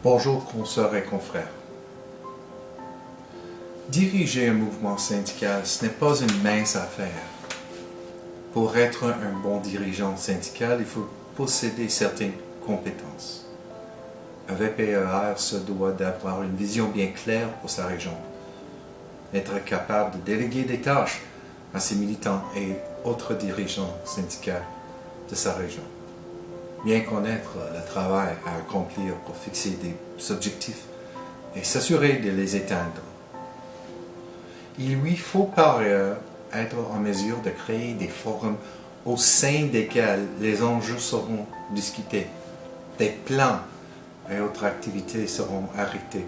Bonjour consoeurs et confrères. Diriger un mouvement syndical, ce n'est pas une mince affaire. Pour être un bon dirigeant syndical, il faut posséder certaines compétences. Un VPER se doit d'avoir une vision bien claire pour sa région, être capable de déléguer des tâches à ses militants et autres dirigeants syndicaux de sa région. Bien connaître le travail à accomplir pour fixer des objectifs et s'assurer de les atteindre. Il lui faut par ailleurs être en mesure de créer des forums au sein desquels les enjeux seront discutés, des plans et autres activités seront arrêtés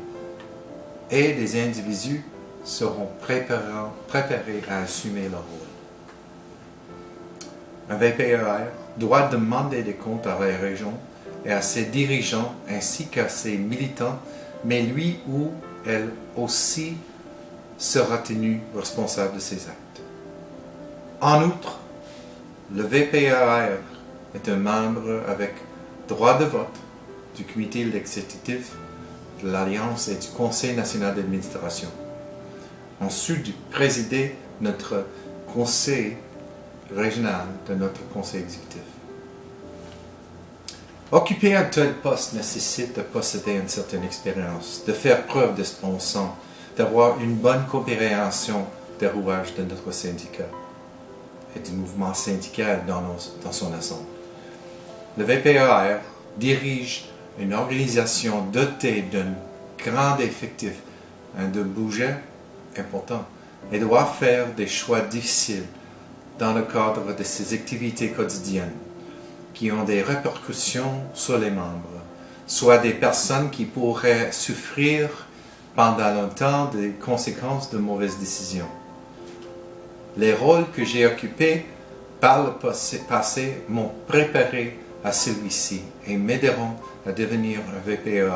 et les individus seront préparés à assumer leur rôle. Un VPER doit demander des comptes à la région et à ses dirigeants ainsi qu'à ses militants, mais lui ou elle aussi sera tenu responsable de ses actes. En outre, le VPER est un membre avec droit de vote du comité exécutif de l'Alliance et du Conseil national d'administration. Ensuite, de présider notre conseil régional de notre conseil exécutif. Occuper un tel poste nécessite de posséder une certaine expérience, de faire preuve de bon sens, d'avoir une bonne compréhension des rouages de notre syndicat et du mouvement syndical dans son ensemble. Le VPER dirige une organisation dotée d'un grand effectif, d'un budget important, et doit faire des choix difficiles dans le cadre de ses activités quotidiennes, qui ont des répercussions sur les membres, soit des personnes qui pourraient souffrir pendant longtemps des conséquences de mauvaises décisions. Les rôles que j'ai occupés par le passé m'ont préparé à celui-ci et m'aideront à devenir un VPER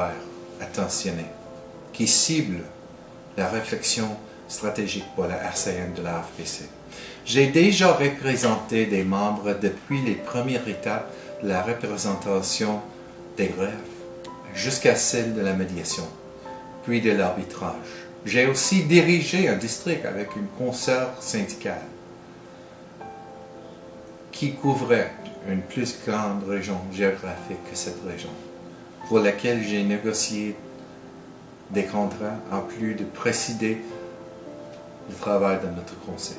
attentionné, qui cible la réflexion stratégique pour la RCN de la FPC. J'ai déjà représenté des membres depuis les premières étapes de la représentation des grèves jusqu'à celle de la médiation, puis de l'arbitrage. J'ai aussi dirigé un district avec une consoeur syndicale qui couvrait une plus grande région géographique que cette région, pour laquelle j'ai négocié des contrats en plus de présider le travail de notre conseil.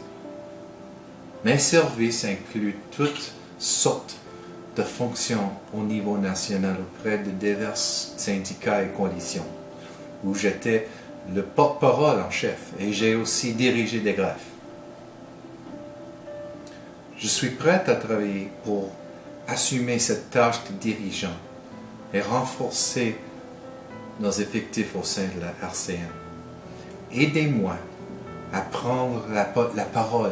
Mes services incluent toutes sortes de fonctions au niveau national auprès de divers syndicats et coalitions, où j'étais le porte-parole en chef et j'ai aussi dirigé des greffes. Je suis prêt à travailler pour assumer cette tâche de dirigeant et renforcer nos effectifs au sein de la RCN. Aidez-moi à prendre la parole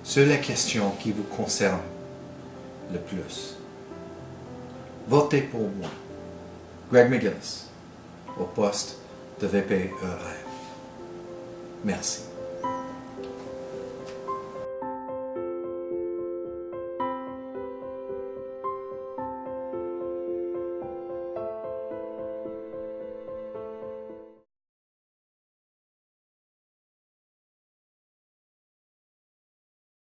sur les questions qui vous concernent le plus. Votez pour moi, Greg McGillis, au poste de VPER. Merci.